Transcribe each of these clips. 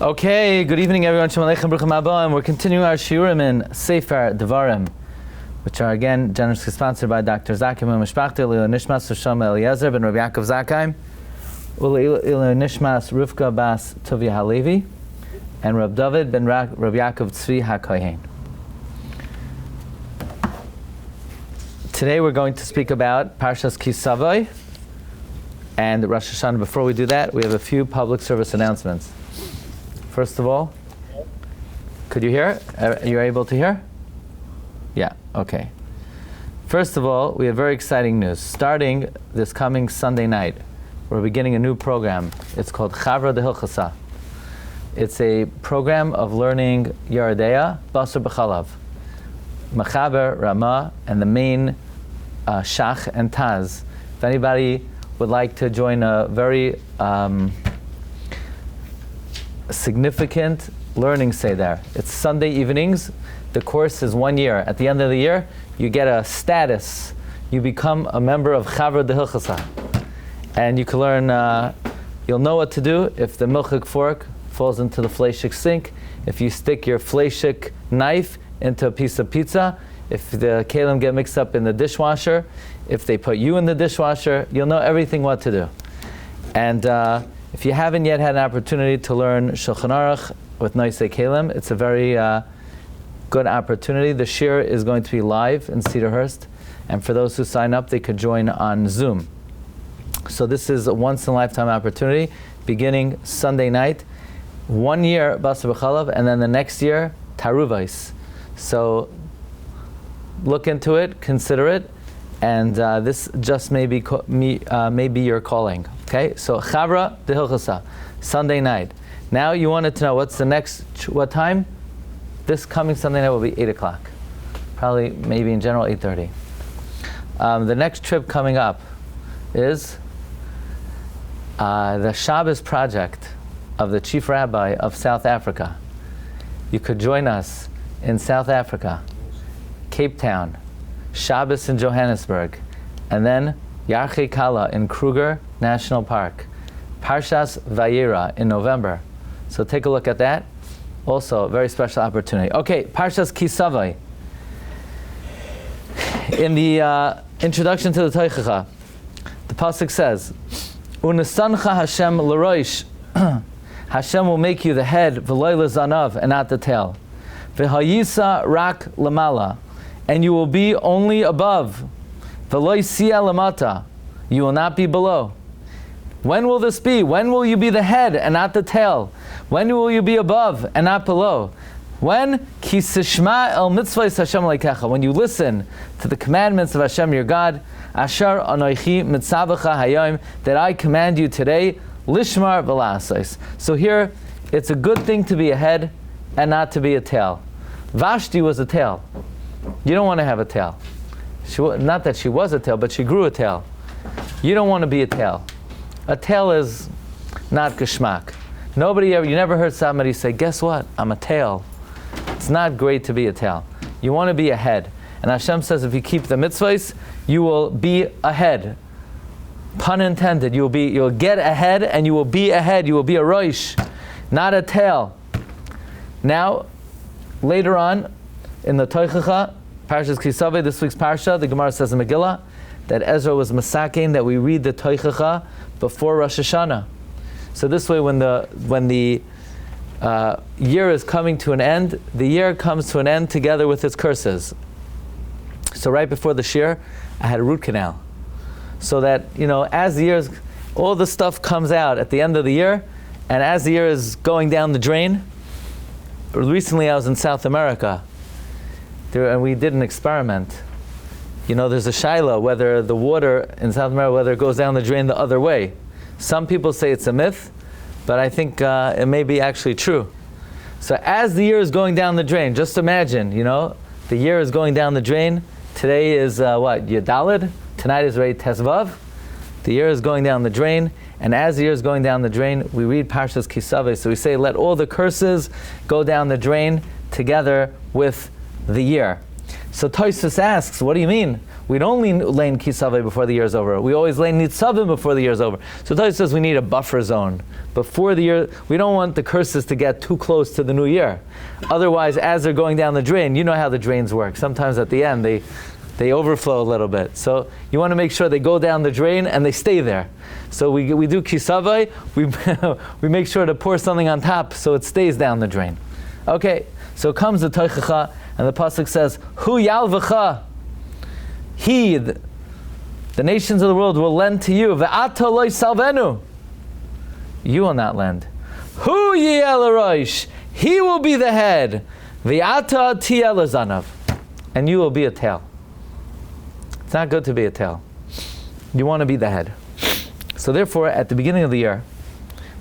Okay, good evening everyone. Shalom Aleichem, Bruchim Haba, we're continuing our Shiurim in Sefer Devarim, which are again generously sponsored by Dr. Zakai and Mishpachta, Ilo Nishmas Hashem Eliezer ben Rabbi Yaakov Zakai, Ilo Nishmas Rivka Bas Tovia Halevi, and Rab David ben Rabbi Yaakov Tzvi HaKohen. Today we're going to speak about Parshas Savo and Rosh Hashanah. Before we do that, we have a few public service announcements. First of all, could you hear? You're able to hear? Yeah, okay. First of all, we have very exciting news. Starting this coming Sunday night, we're beginning a new program. It's called Chavra de Hilchasa. It's a program of learning Yeridea, Basar B'chalav, Machaber, Ramah, and the main Shach and Taz. If anybody would like to join a very significant learning seder. It's Sunday evenings. The course is 1 year. At the end of the year, you get a status. You become a member of Chavra de Hilchasa. And you can learn, you'll know what to do if the milchik fork falls into the fleishik sink, if you stick your fleishik knife into a piece of pizza, if the kelim get mixed up in the dishwasher, if they put you in the dishwasher, you'll know everything what to do. And if you haven't yet had an opportunity to learn Shulchan Aruch with Noisei Kelim, it's a very good opportunity. The shir is going to be live in Cedarhurst, and for those who sign up, they could join on Zoom. So this is a once-in-a-lifetime opportunity, beginning Sunday night, 1 year Basar B'chalav, and then the next year, Taruvais. So look into it, consider it, and this just may be your calling. Okay, so Chavra de Hilchasa, Sunday night. Now you wanted to know what's the next, what time? This coming Sunday night will be 8 o'clock. Probably, maybe in general, 8:30. The next trip coming up is the Shabbos project of the Chief Rabbi of South Africa. You could join us in South Africa, Cape Town, Shabbos in Johannesburg, and then Yarchei Kala in Kruger National Park, Parshas Vayera in November. So take a look at that. Also, a very special opportunity. Okay, Parshas Savo. In the introduction to the Teichacha, the pasuk says, "Unesancha Hashem l'roish." Hashem will make you the head, v'loy l'zanav, and not the tail. V'hayisa rak lamala, and you will be only above. V'loy sia lamata, you will not be below. When will this be? When will you be the head and not the tail? When will you be above and not below? When? Ki sishma el mitzvahs Hashem leikecha. When you listen to the commandments of Hashem your God, Asher anoichi mitzavacha hayom, that I command you today, lishmar v'lasais. So here, it's a good thing to be a head and not to be a tail. Vashti was a tail. You don't want to have a tail. Not that she was a tail, but she grew a tail. You don't want to be a tail. A tail is not geschmack. You never heard somebody say, guess what? I'm a tail. It's not great to be a tail. You want to be a head. And Hashem says if you keep the mitzvahs, you will be ahead. Pun intended. You'll get ahead and you will be ahead. You will be a roish, not a tail. Now, later on, in the Teichacha, Parshas Savo, this week's Parsha, the Gemara says in Megillah, that Ezra was masakein that we read the Teichacha before Rosh Hashanah. So this way, when the year is coming to an end, the year comes to an end together with its curses. So right before the shir, I had a root canal. So that, as the years, all the stuff comes out at the end of the year, and as the year is going down the drain, recently I was in South America, and we did an experiment. There's a shaila whether the water in South America, whether it goes down the drain the other way. Some people say it's a myth, but I think it may be actually true. So as the year is going down the drain, just imagine, the year is going down the drain. Today is Yadalid. Tonight is Rei Tezvav. The year is going down the drain, and as the year is going down the drain, we read Parshas Savo. So we say, let all the curses go down the drain together with the year. So Tosfos asks, what do you mean? We don't lane kisave before the year is over. We always lane nitzavim before the year is over. So Torah says we need a buffer zone. Before the year, we don't want the curses to get too close to the new year. Otherwise, as they're going down the drain, you know how the drains work. Sometimes at the end, they overflow a little bit. So you want to make sure they go down the drain and they stay there. So we do kisavai, we make sure to pour something on top so it stays down the drain. Okay, so comes the toichacha, and the pasuk says, Hu yalvacha, he, the nations of the world will lend to you, ve'ata loy salvenu, you will not lend. Hu yel roish, he will be the head, ve'ata tiyel zanav, and you will be a tail. It's not good to be a tail. You want to be the head. So therefore, at the beginning of the year,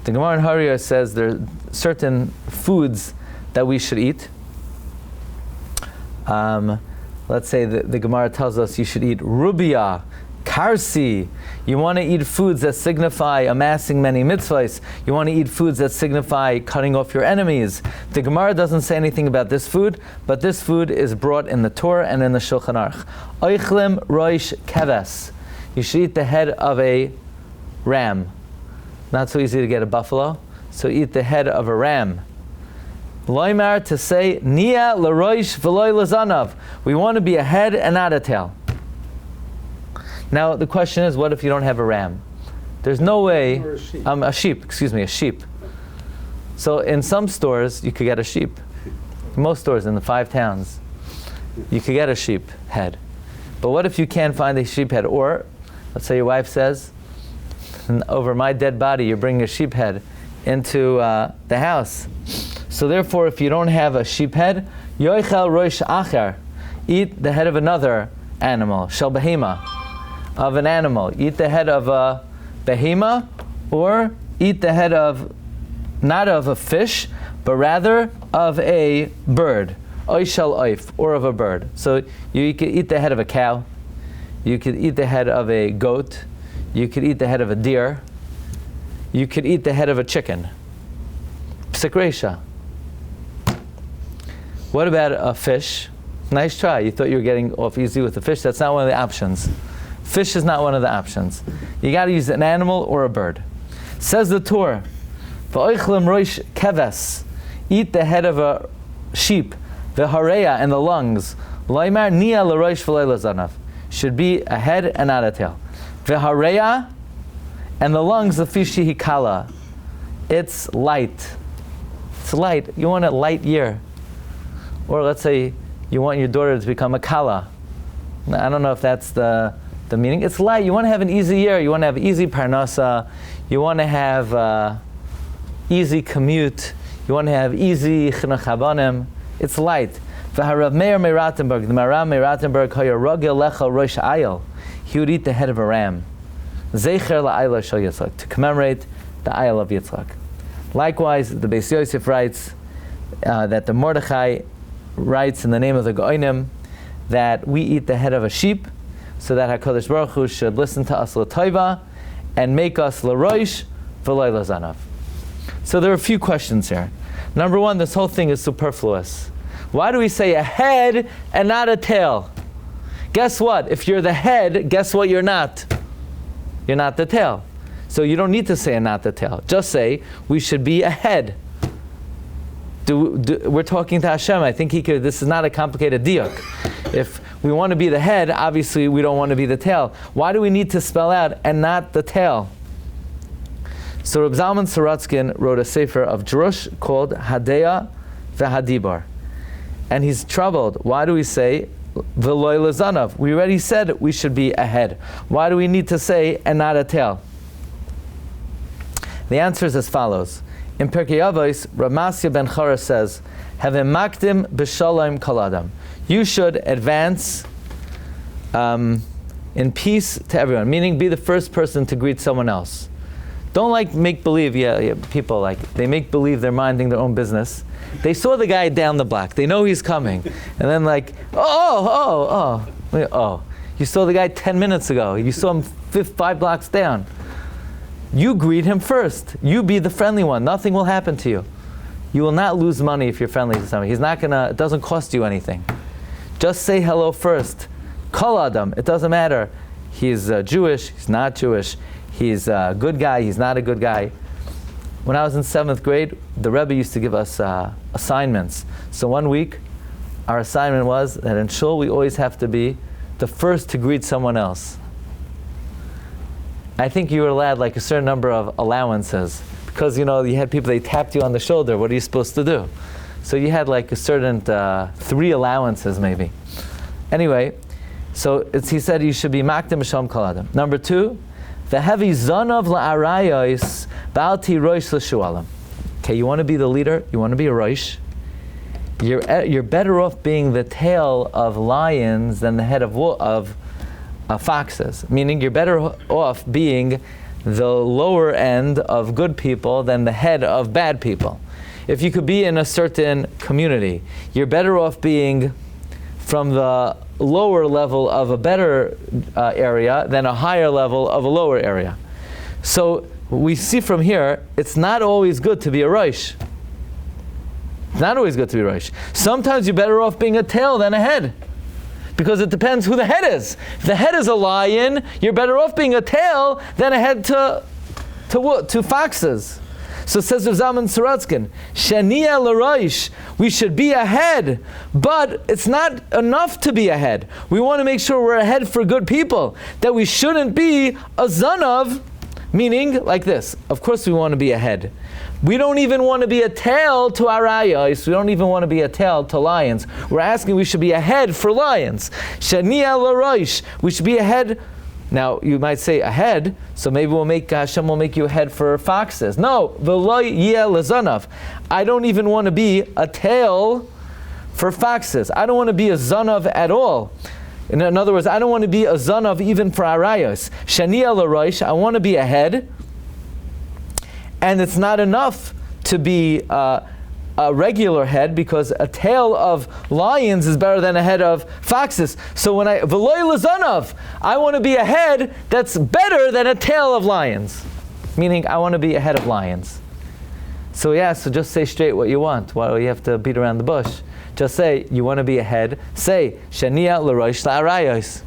the Gemara in Harakiah says there are certain foods that we should eat. Let's say the Gemara tells us you should eat rubia, karsi. You want to eat foods that signify amassing many mitzvahs. You want to eat foods that signify cutting off your enemies. The Gemara doesn't say anything about this food, but this food is brought in the Torah and in the Shulchan Aruch. Oichlim roish keves. You should eat the head of a ram. Not so easy to get a buffalo, so eat the head of a ram. Loimar, to say, Nia l'roish v'loy l'zanav. We want to be a head and not a tail. Now the question is, what if you don't have a ram? There's no way, or a sheep. A sheep. So in some stores, you could get a sheep. In most stores in the 5 towns, you could get a sheep head. But what if you can't find a sheep head? Or, let's say your wife says, over my dead body, you're bringing a sheep head into the house. So therefore, if you don't have a sheep head, yoichel roish acher, eat the head of another animal, shel behema, of an animal. Eat the head of a behema, or eat the head of, not of a fish, but rather of a bird, oishel oif, or of a bird. So you could eat the head of a cow, you could eat the head of a goat, you could eat the head of a deer, you could eat the head of a chicken. Psik reisha. What about a fish? Nice try. You thought you were getting off easy with the fish. That's not one of the options. Fish is not one of the options. You got to use an animal or a bird. Says the Torah, "V'oichlem roish keves." Eat the head of a sheep, v'hareya, and the lungs. Loimar nia l'roish v'loy l'zanav. Should be a head and not a tail. V'hareya, and the lungs, the fishi hikala. It's light. It's light. You want a light year. Or let's say you want your daughter to become a kala. I don't know if that's the meaning. It's light. You want to have an easy year. You want to have easy parnasa. You want to have easy commute. You want to have easy chinuch habanim. It's light. Rabbi Meir Rattenberg, the Maram Meir Rattenberg, lecha roish. He would eat the head of a ram. Zecher la'ayla shel Yitzchak, to commemorate the ayil of Yitzchak. Likewise, the Beis Yosef writes that the Mordechai writes in the name of the Goinim that we eat the head of a sheep, so that HaKadosh Baruch Hu should listen to us l'toiva and make us l'roish v'loy l'zanav. So there are a few questions here. Number one, this whole thing is superfluous. Why do we say a head and not a tail? Guess what? If you're the head, guess what you're not? You're not the tail. So you don't need to say not the tail. Just say we should be a head. We're talking to Hashem. I think this is not a complicated diuk. If we want to be the head, obviously we don't want to be the tail. Why do we need to spell out and not the tail? So Reb Zalman Sorotzkin wrote a sefer of drush called Hadeya v'Hadibar. And he's troubled. Why do we say v'loy l'zanav? We already said we should be a head. Why do we need to say and not a tail? The answer is as follows. In Pirkei Avos, Ramasya ben Chara says, "Havem makdim b'shalom kaladam." You should advance in peace to everyone, meaning be the first person to greet someone else. Don't make believe. Yeah, people they make believe they're minding their own business. They saw the guy down the block. They know he's coming, and then you saw the guy 10 minutes ago. You saw him 5 blocks down. You greet him first. You be the friendly one. Nothing will happen to you. You will not lose money if you're friendly to somebody. It doesn't cost you anything. Just say hello first. Kol Adam, it doesn't matter. He's Jewish, he's not Jewish. He's a good guy, he's not a good guy. When I was in 7th grade, the Rebbe used to give us assignments. So one week, our assignment was that in shul we always have to be the first to greet someone else. I think you were allowed like a certain number of allowances because you had people, they tapped you on the shoulder. What are you supposed to do? So you had like a certain 3 allowances maybe. Anyway, so he said you should be makdim b'shalom kol adam. Number 2, the heavy zonav la'arayos ba'alti roish l'shualim. Okay, you want to be the leader, you want to be a roish. You're better off being the tail of lions than the head of foxes. Meaning you're better off being the lower end of good people than the head of bad people. If you could be in a certain community, you're better off being from the lower level of a better area than a higher level of a lower area. So we see from here, it's not always good to be a roish. It's not always good to be roish. Sometimes you're better off being a tail than a head, because it depends who the head is. If the head is a lion, you're better off being a tail than a head to foxes. So says Rav Zalman Sorotzkin, Shania l'roish, we should be ahead, but it's not enough to be ahead. We want to make sure we're ahead for good people, that we shouldn't be a zanav, meaning like this. Of course we want to be ahead. We don't even want to be a tail to arayos. We don't even want to be a tail to lions. We're asking we should be ahead for lions. Shania l'roish, we should be ahead. Now you might say ahead, so maybe Hashem will make you ahead for foxes. No, v'lo yeh l'zanav. I don't even want to be a tail for foxes. I don't want to be a zanav at all. In other words, I don't want to be a zanav even for arayos. Shania l'roish, I want to be ahead. And it's not enough to be a regular head, because a tail of lions is better than a head of foxes. So when v'loy l'zanav, I want to be a head that's better than a tail of lions. Meaning, I want to be a head of lions. So so just say straight what you want. Why do you have to beat around the bush? Just say, you want to be a head, say, shania l'roish la'arayos.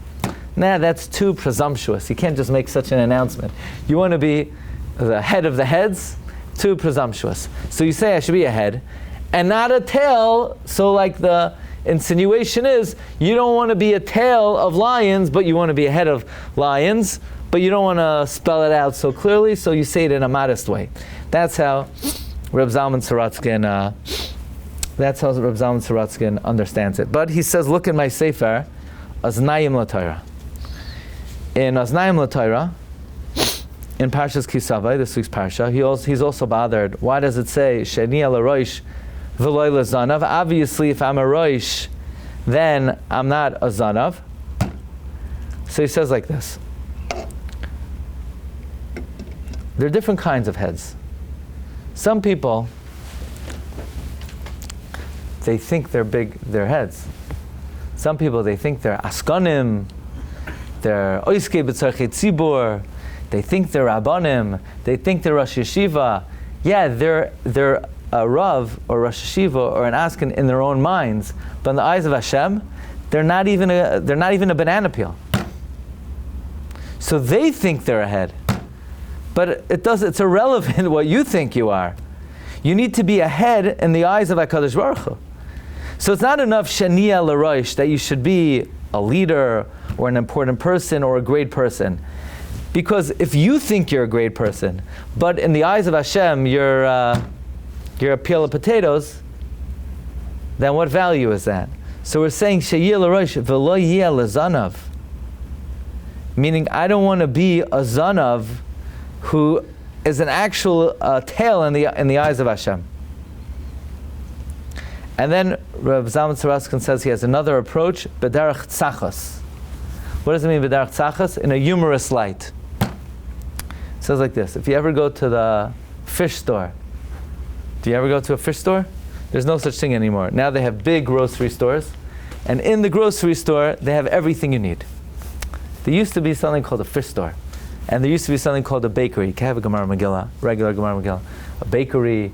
Nah, that's too presumptuous. You can't just make such an announcement. You want to be the head of the heads? Too presumptuous. So you say I should be a head and not a tail. So like the insinuation is, you don't want to be a tail of lions, but you want to be a head of lions, but you don't want to spell it out so clearly, so you say it in a modest way. That's how Reb Zalman Sorotzkin understands it. But he says, look in my sefer, Aznayim L'Torah. In Aznayim L'Torah, in Parshas Kisavai, this week's Parsha, he's also bothered. Why does it say, Sheni ala roish v'loy l'zanav? Obviously, if I'm a roish, then I'm not a zanav. So he says like this. There are different kinds of heads. Some people, they think they're big, their heads. Some people, they think they're askanim, they're oiske b'tzarchei tzibur, they think they're Rabbanim, they think they're Rosh Yeshiva. Yeah, they're a Rav or Rosh Yeshiva or an Askin in their own minds, but in the eyes of Hashem, they're not even a banana peel. So they think they're ahead. But it's irrelevant what you think you are. You need to be ahead in the eyes of HaKadosh Baruch Hu. So it's not enough Shania l'roish, that you should be a leader or an important person or a great person. Because if you think you're a great person, but in the eyes of Hashem you're a peel of potatoes, then what value is that? So we're saying Sheyeh l'roish v'lo yeh l'zanav, meaning I don't want to be a zanav who is an actual tail in the eyes of Hashem. And then Rav Zalman Sorotzkin says he has another approach, b'derech tzachos. What does it mean, b'derech tzachos? In a humorous light. It says like this: if you ever go to the fish store, do you ever go to a fish store? There's no such thing anymore. Now they have big grocery stores, and in the grocery store they have everything you need. There used to be something called a fish store, and there used to be something called a bakery. You can have a Gemara Megillah, regular Gemara Megillah, a bakery,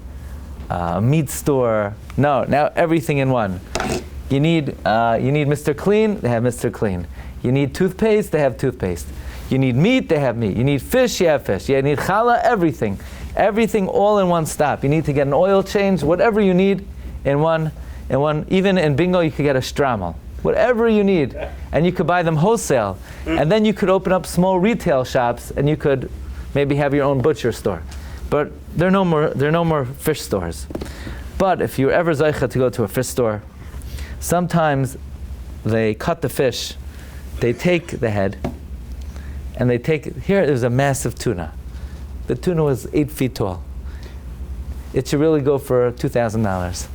a meat store. No, now everything in one. You need Mr. Clean, they have Mr. Clean. You need toothpaste, they have toothpaste. You need meat, they have meat. You need fish, you have fish. You need challah, everything. Everything all in one stop. You need to get an oil change, whatever you need in one. Even in bingo, you could get a strammel. Whatever you need. And you could buy them wholesale. And then you could open up small retail shops and you could maybe have your own butcher store. But there are no more fish stores. But if you're ever zeicha to go to a fish store, sometimes they cut the fish, they take the head, and here is a massive tuna. The tuna was 8 feet tall. It should really go for $2,000.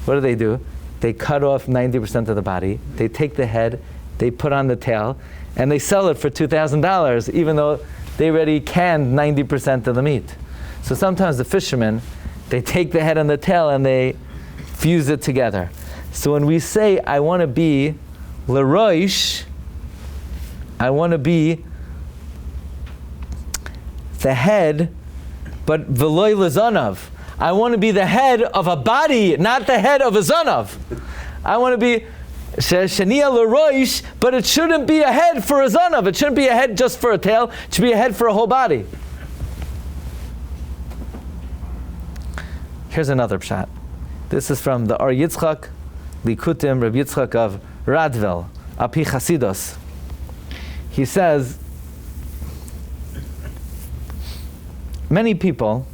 What do? They cut off 90% of the body, they take the head, they put on the tail, and they sell it for $2,000, even though they already canned 90% of the meat. So sometimes the fishermen, they take the head and the tail and they fuse it together. So when we say, I want to be l'roish, I want to be the head, but v'loi l'zanav. I want to be the head of a body, not the head of a zanav. I want to be shania l'roish, but it shouldn't be a head for a zanav. It shouldn't be a head just for a tail. It should be a head for a whole body. Here's another pshat. This is from the Ar Yitzchak Likutim, Rabbi Yitzchak of Radvel, Api Chasidus. He says, many people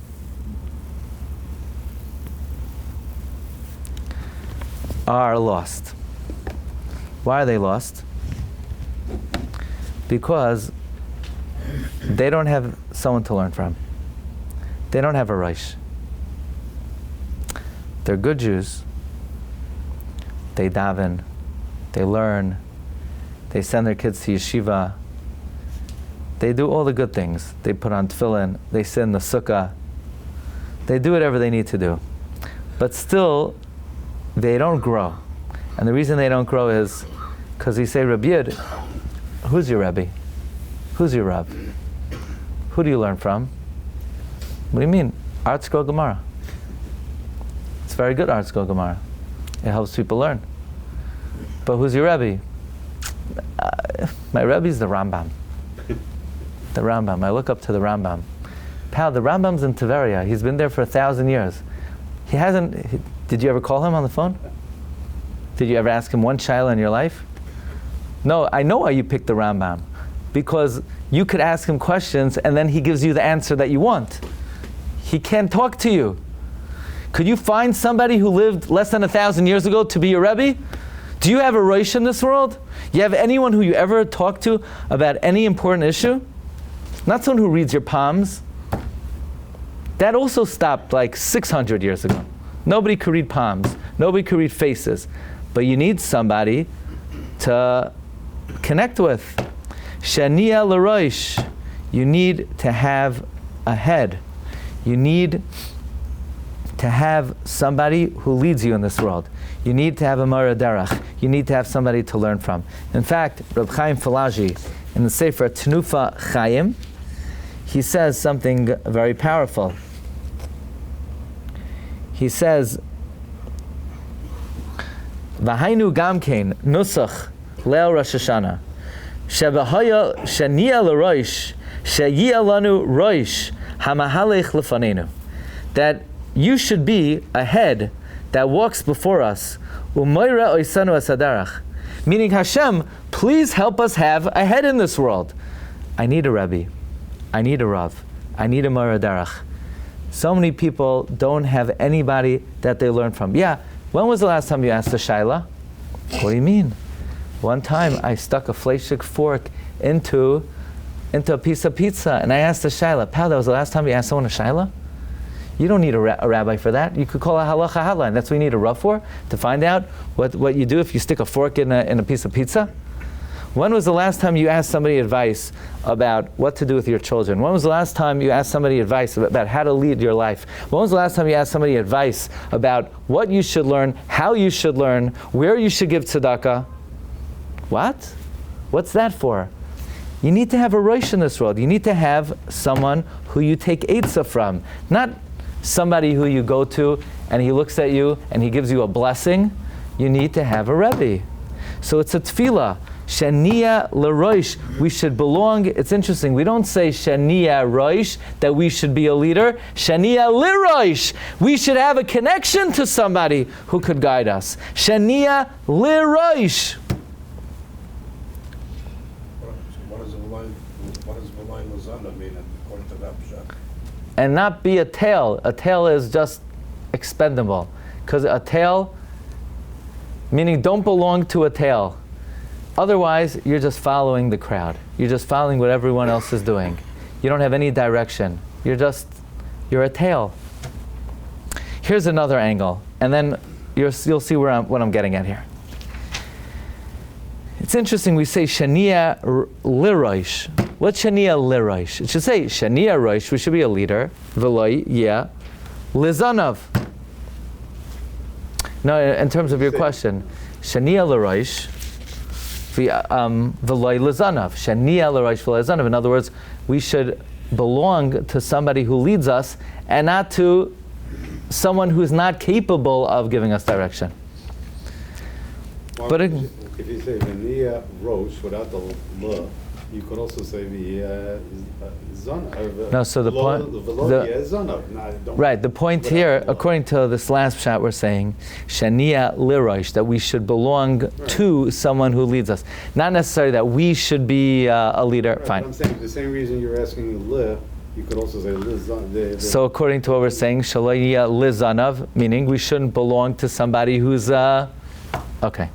are lost. Why are they lost? Because they don't have someone to learn from. They don't have a Reish. They're good Jews. They daven. They learn. They send their kids to yeshiva. They do all the good things. They put on tefillin. They sit in the sukkah. They do whatever they need to do. But still, they don't grow. And the reason they don't grow is because you say, Rabbi Yid, who's your Rebbe? Who's your Rab? Who do you learn from? What do you mean? Art Scroll Gemara. It's very good Art Scroll Gemara. It helps people learn. But who's your Rebbe? My Rebbe's the Rambam. The Rambam. I look up to the Rambam. Pal, the Rambam's in Tiberia. He's been there for 1,000 years. Did you ever call him on the phone? Did you ever ask him one shaila in your life? No, I know why you picked the Rambam. Because you could ask him questions and then he gives you the answer that you want. He can't talk to you. Could you find somebody who lived less than 1,000 years ago to be your Rebbe? Do you have a Rosh in this world? You have anyone who you ever talk to about any important issue? Not someone who reads your palms. That also stopped like 600 years ago. Nobody could read palms. Nobody could read faces. But you need somebody to connect with. Shania l'roish. You need to have a head. You need to have somebody who leads you in this world. You need to have a Mara Derech. You need to have somebody to learn from. In fact, Reb Chaim Falaji, in the Sefer Tenufa Chaim, he says something very powerful. He says, V'hainu gamkein nusach leil Rosh Hashanah shebahaya shania l'roish sheyia lanu roish hamahalech lefanenu. That you should be a head that walks before us. Umoira oisanu asadarach. Meaning, Hashem, please help us have a head in this world. I need a Rebbe. I need a Rav. I need a Moira Derech. So many people don't have anybody that they learn from. Yeah, when was the last time you asked a shaila? What do you mean? One time I stuck a fleishik fork into a piece of pizza and I asked a shaila. Pal, that was the last time you asked someone a shaila? You don't need a rabbi for that. You could call a halacha hotline. That's what you need a rav for, to find out what you do if you stick a fork in a piece of pizza. When was the last time you asked somebody advice about what to do with your children? When was the last time you asked somebody advice about how to lead your life? When was the last time you asked somebody advice about what you should learn, how you should learn, where you should give tzedakah? What? What's that for? You need to have a rosh in this world. You need to have someone who you take eitzah from. Not somebody who you go to and he looks at you and he gives you a blessing. You need to have a Rebbe. So it's a tefillah. Shania l'roish, we should belong. It's interesting, we don't say Shania roish, that we should be a leader. Shania l'roish, we should have a connection to somebody who could guide us. Shania l'roish. What does V'lai Lazana mean according to that pshat? And not be a tail. A tail is just expendable. Because a tail, meaning don't belong to a tail. Otherwise, you're just following the crowd. You're just following what everyone else is doing. You don't have any direction. You're a tail. Here's another angle, and then you'll see what I'm getting at here. It's interesting, we say Shania l'roish. What's Shania l'roish? It should say Shania roish, we should be a leader. V'loi, yeah. Lizanav. No, in terms of your question, Shania l'roish, v'loi lizanav. Shania l'roish v'loi lizanav. In other words, we should belong to somebody who leads us and not to someone who's not capable of giving us direction. Well, But if you say V'nia rosh without the l, you could also say the zana. No, so the point, right, the point here, according to this last shot, we're saying Shania l'roish, that we should belong to someone who leads us. Not necessarily that we should be a leader. Right, fine. I'm saying the same reason you're asking le, you could also say le. So according to what we're saying, Shalaya lizanav, meaning we shouldn't belong to somebody who's okay.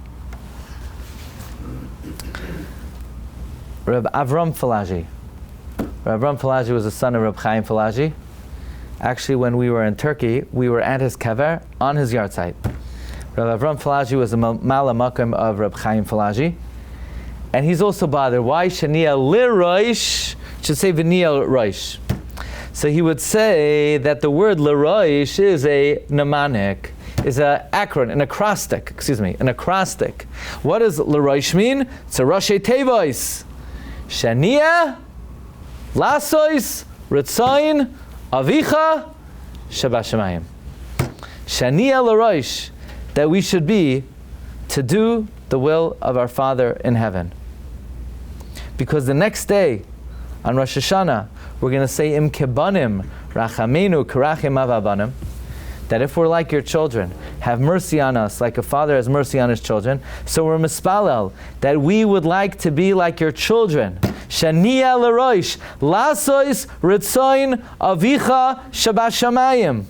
Reb Avram Falaji. Reb Avram Falaji was the son of Reb Chaim Falaji. Actually, when we were in Turkey, we were at his kever on his yard site. Reb Avram Falaji was a mala makom of Reb Chaim Falaji. And he's also bothered. Why Shania l'roish? Should say V'nia roish. So he would say that the word l'roish is a mnemonic, is an acronym, an acrostic. What does l'roish mean? It's a rashi tevois. Shania, lasois, ritzayin, avicha, shabashamayim. Shania l'roish, that we should be to do the will of our Father in heaven. Because the next day, on Rosh Hashanah, we're going to say im kebanim rachamenu karachim avabanim, that if we're like your children, have mercy on us like a father has mercy on his children. So we're mispalel that we would like to be like your children. Shania l'roish, lasois ritzoin avicha shabashamayim.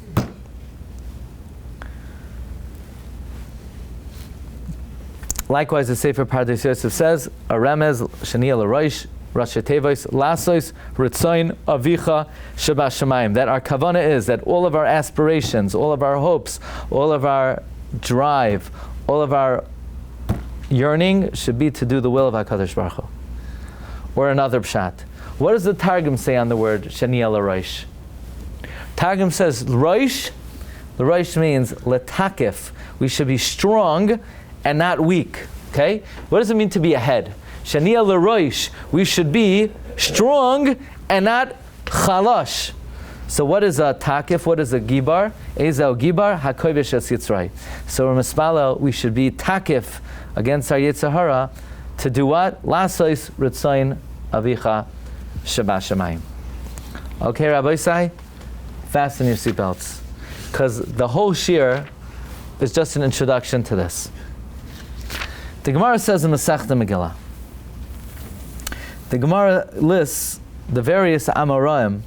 Likewise, the Sefer Pardes Yosef says, a remez Shania l'roish, Rashi Tevois, Lasois, Ritzoin, Avicha, Shabbat Shemayim. That our kavanah is that all of our aspirations, all of our hopes, all of our drive, all of our yearning should be to do the will of HaKadosh Baruch Hu. Or another pshat. What does the Targum say on the word Shania l'roish? Targum says, Roish, the Roish means letakif. We should be strong and not weak. Okay? What does it mean to be a head? Shania l'roish, we should be strong and not chalash. So what is a takif? What is a gibar? Ezau gibar hakovish es yitzray. So we're mispalel, we should be takif against our Yetzer Hara to do what? Lasois ritzayin avicha shabbat shemayim. Okay, Rabbi Isai, fasten your seatbelts, because the whole shir is just an introduction to this. The Gemara says in Masechta Megillah. The Gemara lists the various Amoraim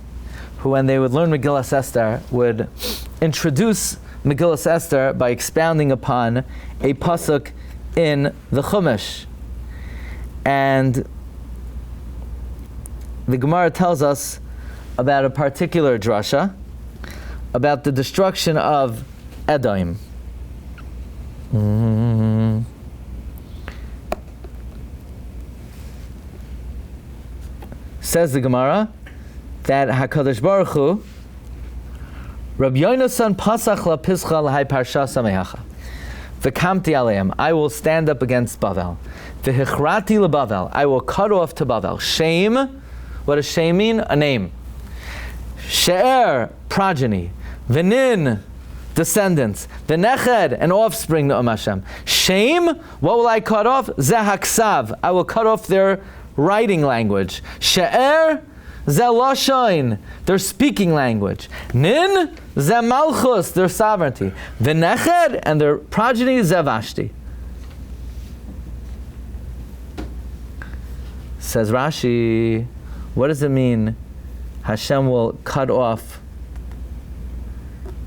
who, when they would learn Megillas Esther, would introduce Megillas Esther by expounding upon a pasuk in the Chumash. And the Gemara tells us about a particular drasha, about the destruction of Edom. Says the Gemara that HaKadosh Baruch Hu, Rabbi Yonasan pasach la pischa l'hai Parshas amehacha, v'kamti aleim, I will stand up against Bavel, v'hichrati leBavel, I will cut off to Bavel. Shame, what does shame mean? A name. She'er, progeny. V'nin, descendants. V'neched, and offspring of Hashem. Shame, what will I cut off? Zeh haksav, I will cut off their writing language. She'er, zeh lashon, their speaking language. Nin, zeh malchus, their sovereignty. V'neched, and their progeny, zeh vashti. Says Rashi, what does it mean? Hashem will cut off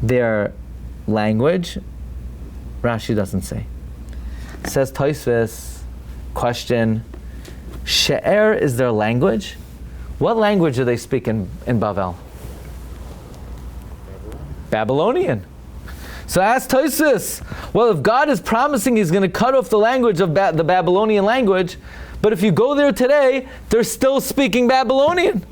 their language. Rashi doesn't say. Says Tosfos, question, She'er is their language? What language do they speak in Bavel? Babylonian. So ask Tosfos, well, if God is promising He's going to cut off the language of the Babylonian language, but if you go there today, they're still speaking Babylonian.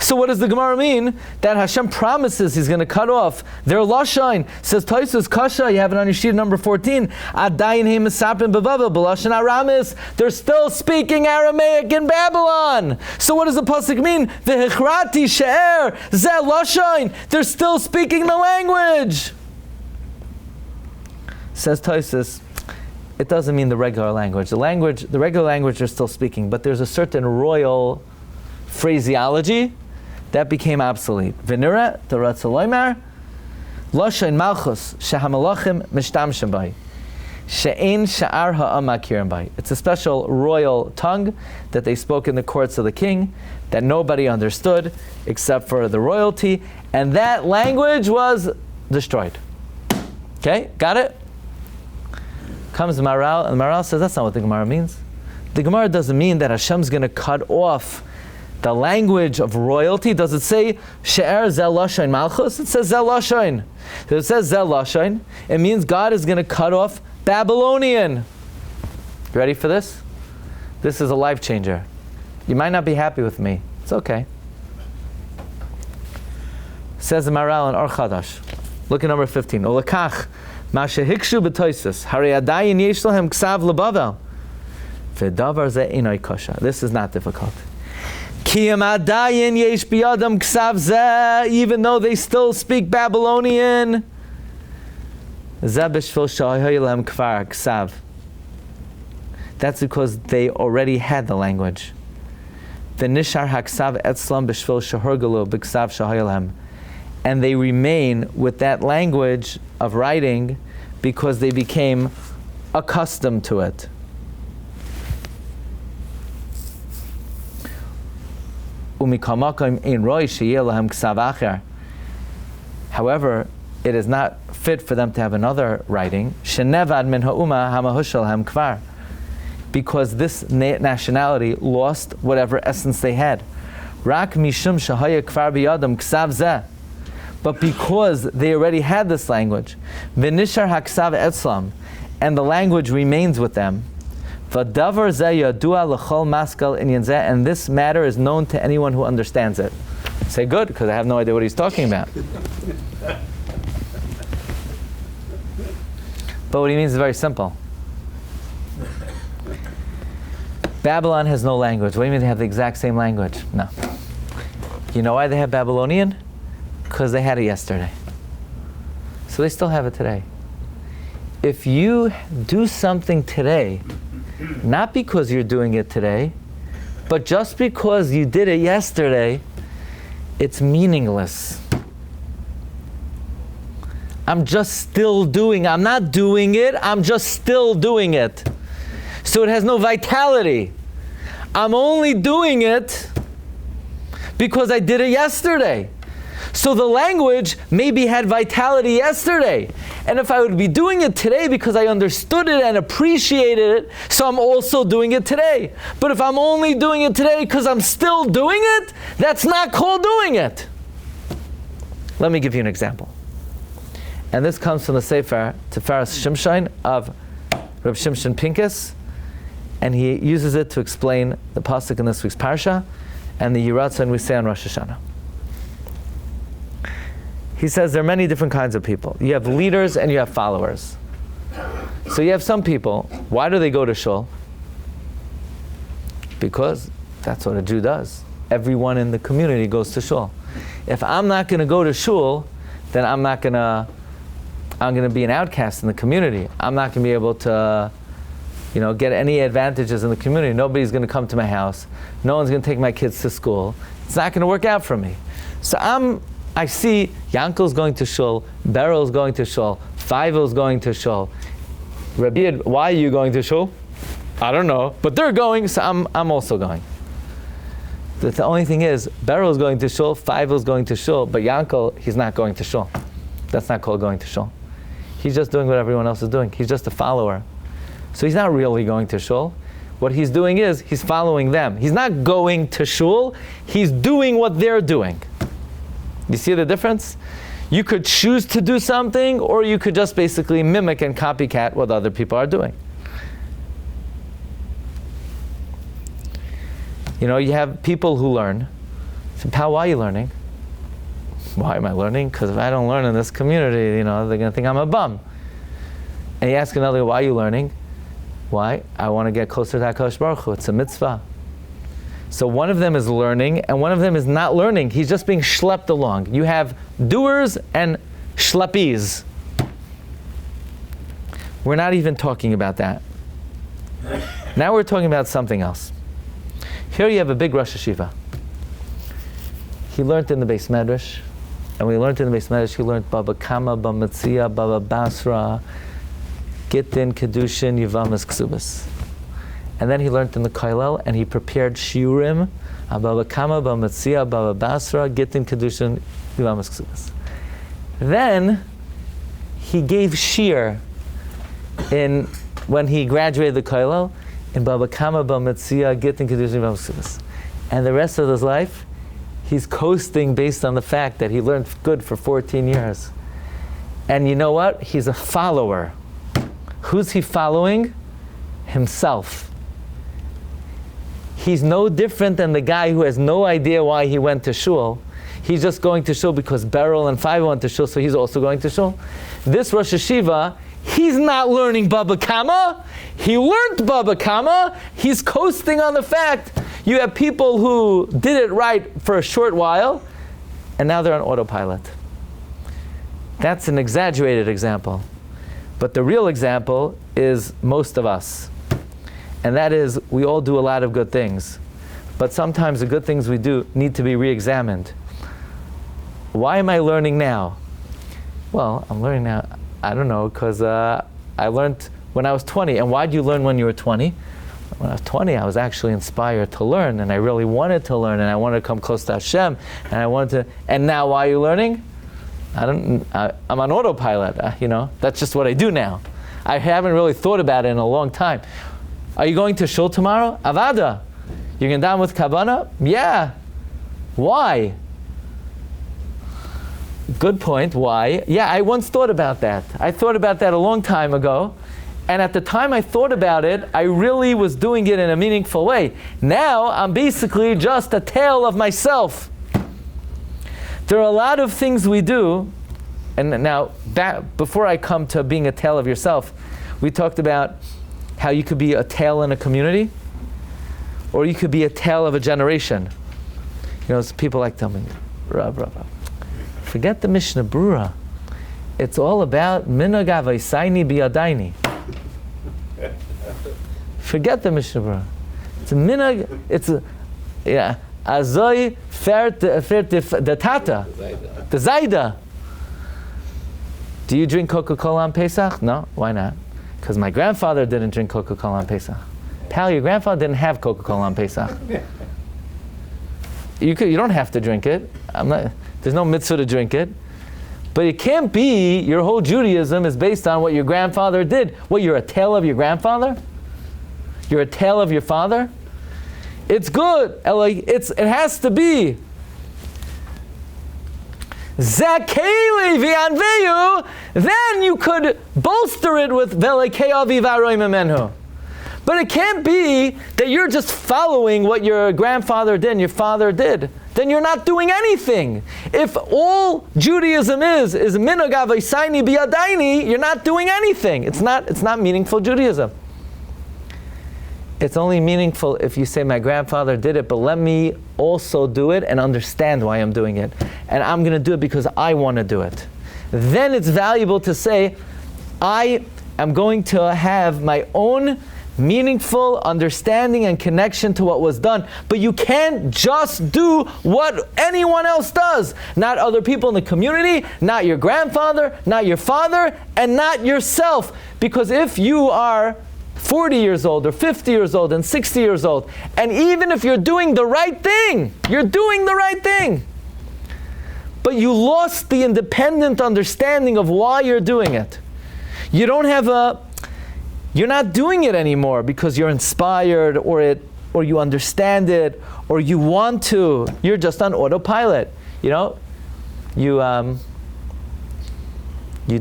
So what does the Gemara mean? That Hashem promises He's going to cut off their lashon. Says Tosfos Kasha, you have it on your sheet number 14. Adayin he mesapin bevavel b'lashon Aramis. They're still speaking Aramaic in Babylon. So what does the pasuk mean? V'hechrati she'er zeh lashon. They're still speaking the language. Says Tosfos, it doesn't mean the regular language. The regular language they're still speaking, but there's a certain royal phraseology that became obsolete. V'nira t'ratzaloymer lashon malchus shehamalachim mishtamshim bai she'ein sha'ar ha'am makirim bai. It's a special royal tongue that they spoke in the courts of the king that nobody understood except for the royalty, and that language was destroyed. Okay, got it? Comes the Maral, and the Maral says that's not what the Gemara means. The Gemara doesn't mean that Hashem's going to cut off the language of royalty. Does it say She'er Zel Lashon Malchus? It says Zel Lashon. If it says Zel Lashon, it means God is going to cut off Babylonian. You ready for this? This is a life changer. You might not be happy with me. It's okay. Says the Maral in Or Chadash. Look at number 15. Olakach Masha Hikshu b'Tosfos Hari Adayin Yesh Lahem Ksav Lebavel V'Davar Ze Einay Kasha. This is not difficult. Even though they still speak Babylonian, that's because they already had the language. And they remain with that language of writing because they became accustomed to it. However, it is not fit for them to have another writing, because this nationality lost whatever essence they had. But because they already had this language, and the language remains with them, and this matter is known to anyone who understands it. Say good, because I have no idea what he's talking about. But what he means is very simple. Babylon has no language. What do you mean they have the exact same language? No. You know why they have Babylonian? Because they had it yesterday. So they still have it today. If you do something today, not because you're doing it today, but just because you did it yesterday, it's meaningless. I'm just still doing, I'm not doing it, I'm just still doing it. So it has no vitality. I'm only doing it because I did it yesterday. So the language maybe had vitality yesterday. And if I would be doing it today because I understood it and appreciated it, so I'm also doing it today. But if I'm only doing it today because I'm still doing it, that's not called doing it. Let me give you an example. And this comes from the Sefer Tiferes Shimshon of Reb Shimshon Pincus, and he uses it to explain the pasuk in this week's Parsha and the Yiratzon we say on Rosh Hashanah. He says there are many different kinds of people. You have leaders and you have followers. So you have some people, why do they go to shul? Because that's what a Jew does. Everyone in the community goes to shul. If I'm not going to go to shul, then I'm not going to I'm going to be an outcast in the community. I'm not going to be able to, get any advantages in the community. Nobody's going to come to my house. No one's going to take my kids to school. It's not going to work out for me. So I see Yankel's going to shul, Beryl's going to shul, Feivel's going to shul. Rabbi, why are you going to shul? I don't know, but they're going, so I'm also going. The only thing is, Beryl's going to shul, Feivel's going to shul, but Yankel, he's not going to shul. That's not called going to shul. He's just doing what everyone else is doing. He's just a follower. So he's not really going to shul. What he's doing is, he's following them. He's not going to shul, he's doing what they're doing. You see the difference? You could choose to do something, or you could just basically mimic and copycat what other people are doing. You have people who learn. So, pal, why are you learning? Why am I learning? Because if I don't learn in this community, they're going to think I'm a bum. And you ask another, why are you learning? Why? I want to get closer to HaKadosh Baruch Hu. It's a mitzvah. So one of them is learning, and one of them is not learning. He's just being schlepped along. You have doers and schleppies. We're not even talking about that. Now we're talking about something else. Here you have a big Rosh Hashiva. He learned in the Beis Medrash, and we learned in the Beis Medrash, he learned Baba Kama, Baba Metzia, Baba Basra, Gittin, Kedushin, Yivamas, Ksubas. And then he learned in the Koilel, and he prepared Shiurim, Baba Kama, Baba Metzia, Baba Basra, Gittin, Kedushin, Yivamas, Ksubas. Then he gave Shir when he graduated the Koilel, in Baba Kama, Baba Metzia, Gittin, Kedushin, Yivamas, Ksubas. And the rest of his life, he's coasting based on the fact that he learned good for 14 years. And you know what? He's a follower. Who's he following? Himself. He's no different than the guy who has no idea why he went to shul. He's just going to shul because Beryl and Five went to shul, so he's also going to shul. This Rosh Hashiva, he's not learning Baba Kama. He learned Baba Kama. He's coasting on the fact you have people who did it right for a short while, and now they're on autopilot. That's an exaggerated example. But the real example is most of us. And that is, we all do a lot of good things. But sometimes the good things we do need to be re-examined. Why am I learning now? Well, I'm learning now, I don't know, because I learned when I was 20. And why did you learn when you were 20? When I was 20, I was actually inspired to learn, and I really wanted to learn, and I wanted to come close to Hashem, and now why are you learning? I'm on autopilot, that's just what I do now. I haven't really thought about it in a long time. Are you going to shul tomorrow? Avada. You're going to daven with Kavanah? Yeah. Why? Good point. Why? Yeah, I once thought about that. I thought about that a long time ago. And at the time I thought about it, I really was doing it in a meaningful way. Now, I'm basically just a tale of myself. There are a lot of things we do, and now, before I come to being a tale of yourself, we talked about how you could be a tale in a community, or you could be a tale of a generation. People like tell me, Rav, forget the Mishnah Brura. It's all about minhag avaysaini biyadaini. Forget the Mishnah Brura. It's a minhag, azoi fert the tata, the zaida. Do you drink Coca-Cola on Pesach? No, why not? Because my grandfather didn't drink Coca-Cola on Pesach. Pal, your grandfather didn't have Coca-Cola on Pesach. You don't have to drink it. There's no mitzvah to drink it. But it can't be your whole Judaism is based on what your grandfather did. What, you're a tale of your grandfather? You're a tale of your father? It's good. It has to be. Zakeli v'anveyu, then you could bolster it with velekei aviv aroim menhu. But it can't be that you're just following what your grandfather did and your father did. Then you're not doing anything. If all Judaism is minhag avaysaini biyadaini, you're not doing anything. It's not meaningful Judaism. It's only meaningful if you say, my grandfather did it, but let me also do it and understand why I'm doing it. And I'm going to do it because I want to do it. then it's valuable to say, I am going to have my own meaningful understanding and connection to what was done. But you can't just do what anyone else does. Not other people in the community, not your grandfather, not your father, and not yourself. Because if you are 40 years old or 50 years old and 60 years old, and even if you're doing the right thing, you're doing the right thing, but you lost the independent understanding of why you're doing it. You're not doing it anymore because you're inspired or you understand it or you want to. You're just on autopilot. You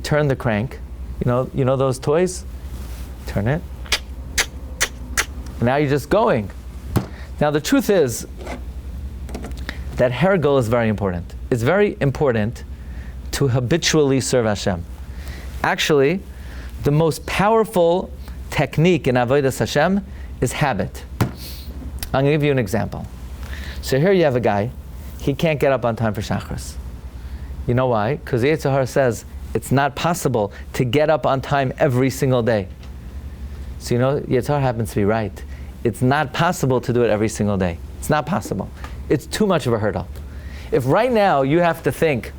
turn the crank. You know those toys? Turn it. Now you're just going. Now the truth is that hergel is very important. It's very important to habitually serve Hashem. Actually, the most powerful technique in avodas Hashem is habit. I'm going to give you an example. So here you have a guy, he can't get up on time for Shachris. You know why? Because the Yetzer Hara says it's not possible to get up on time every single day. So Yetzer Hara happens to be right. It's not possible to do it every single day. It's not possible. It's too much of a hurdle. If right now you have to think,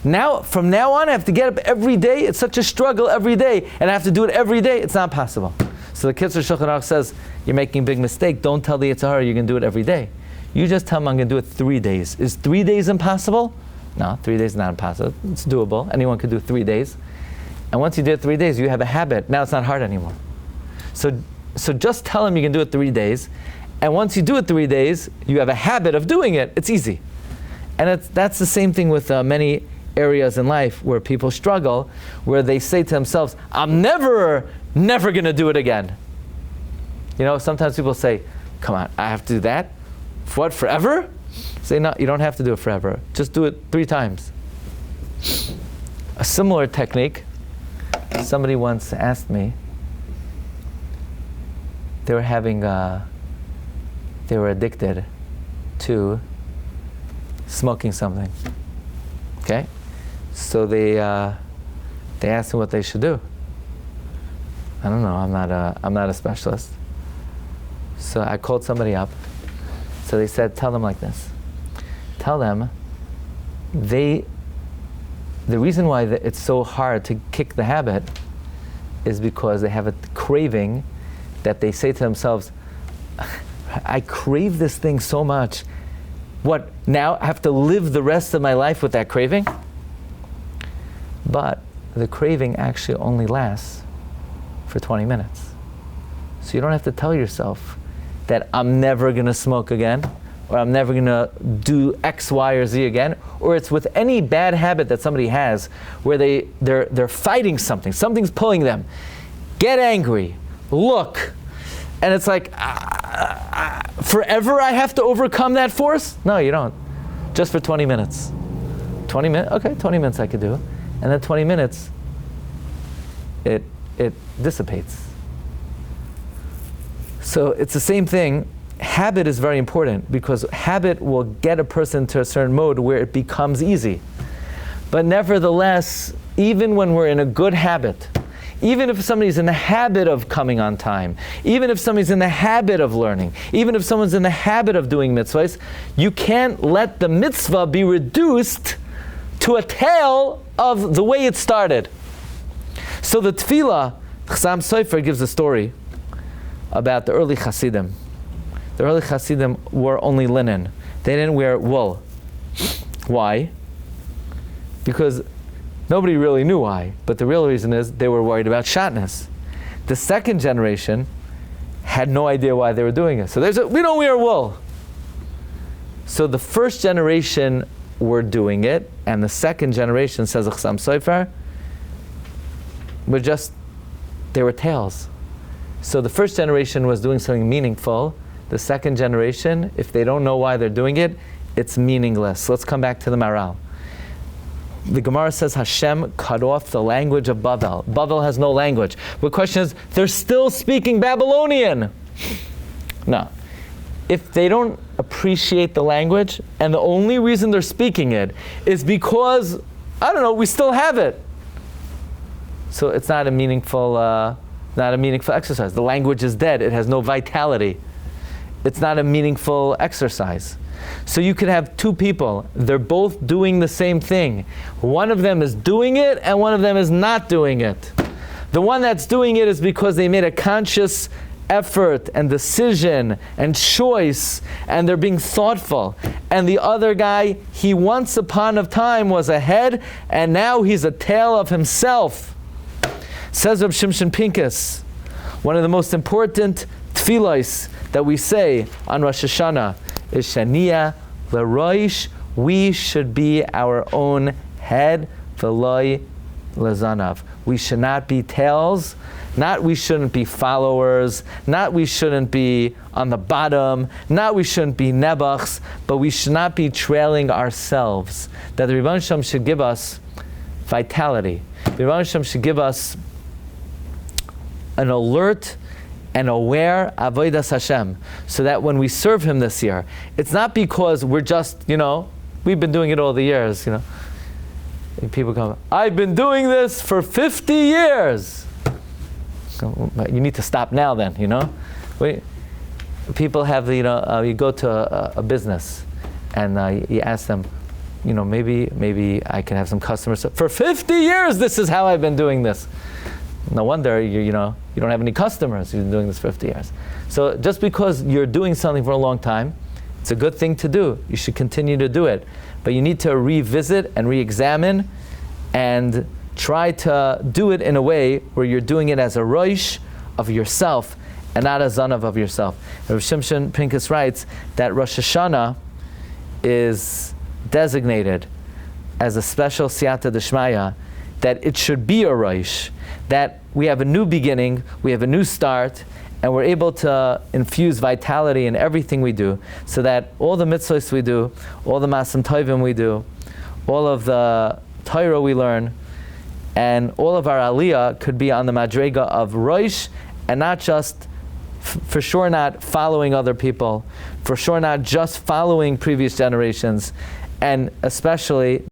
from now on I have to get up every day, it's such a struggle every day, and I have to do it every day, it's not possible. So the Kitzur Shulchan Aruch says, you're making a big mistake. Don't tell the Yetzer Hara you're going to do it every day. You just tell him I'm going to do it 3 days. Is 3 days impossible? No, 3 days is not impossible. It's doable. Anyone could do 3 days. And once you do it 3 days, you have a habit. Now it's not hard anymore. So just tell him you can do it 3 days. And once you do it 3 days, you have a habit of doing it. It's easy. And that's the same thing with many areas in life where people struggle, where they say to themselves, I'm never going to do it again. Sometimes people say, come on, I have to do that? For what, forever? Say, no, you don't have to do it forever. Just do it 3 times. A similar technique, somebody once asked me, they were addicted to smoking something. Okay? So they asked me what they should do. I don't know. I'm not a specialist. So I called somebody up. So they said, tell them like this. Tell them the reason why it's so hard to kick the habit is because they have a craving that they say to themselves, I crave this thing so much. What, now I have to live the rest of my life with that craving? But the craving actually only lasts for 20 minutes. So you don't have to tell yourself that I'm never going to smoke again, or I'm never going to do X, Y, or Z again, or it's with any bad habit that somebody has where they're fighting something, something's pulling them. Get angry, look, and it's like, forever I have to overcome that force? No, you don't. Just for 20 minutes. 20 minutes? Okay, 20 minutes I could do. And then 20 minutes, it dissipates. So it's the same thing. Habit is very important because habit will get a person to a certain mode where it becomes easy. But nevertheless, even when we're in a good habit, even if somebody's in the habit of coming on time, even if somebody's in the habit of learning, even if someone's in the habit of doing mitzvahs, you can't let the mitzvah be reduced to a tale of the way it started. So the tefillah, Chassam Sofer gives a story about the early Hasidim. The early Hasidim wore only linen. They didn't wear wool. Why? Because nobody really knew why, but the real reason is they were worried about shatnez. The second generation had no idea why they were doing it. So we don't wear wool. So the first generation were doing it, and the second generation, says Chassam Sofer, they were tails. So the first generation was doing something meaningful. The second generation, if they don't know why they're doing it, it's meaningless. Let's come back to the Maral. The Gemara says Hashem cut off the language of Bavel. Bavel has no language. The question is, they're still speaking Babylonian. No. If they don't appreciate the language, and the only reason they're speaking it is because I don't know, we still have it. So it's not a meaningful exercise. The language is dead. It has no vitality. It's not a meaningful exercise. So you could have two people. They're both doing the same thing. One of them is doing it and one of them is not doing it. The one that's doing it is because they made a conscious effort and decision and choice, and they're being thoughtful. And the other guy, he once upon a time was a head, and now he's a tail of himself. Says Reb Shimshon Pincus, one of the most important tefillos that we say on Rosh Hashanah is Shania L'Roish. We should be our own head, V'loi L'Zanav. We should not be tails, not we shouldn't be followers, not we shouldn't be on the bottom, not we shouldn't be nebuchs, but we should not be trailing ourselves. That the Rebbeinu Shem should give us vitality. The Rebbeinu Shem should give us an alert and aware avodas Hashem, so that when we serve Him this year, it's not because we're just, we've been doing it all the years, And people come, I've been doing this for 50 years. You need to stop now then, People have, you go to a business and you ask them, maybe I can have some customers. For 50 years, this is how I've been doing this. No wonder you don't have any customers. You've been doing this for 50 years. So just because you're doing something for a long time, it's a good thing to do. You should continue to do it. But you need to revisit and re-examine and try to do it in a way where you're doing it as a roish of yourself and not a zanav of yourself. Rav Shimshon Pincus writes that Rosh Hashanah is designated as a special siyata d'shmaya, that it should be a roish, that we have a new beginning, we have a new start, and we're able to infuse vitality in everything we do, so that all the mitzvahs we do, all the masim tovim we do, all of the Torah we learn, and all of our aliyah could be on the madrega of roish, and not just, for sure not following other people, for sure not just following previous generations, and especially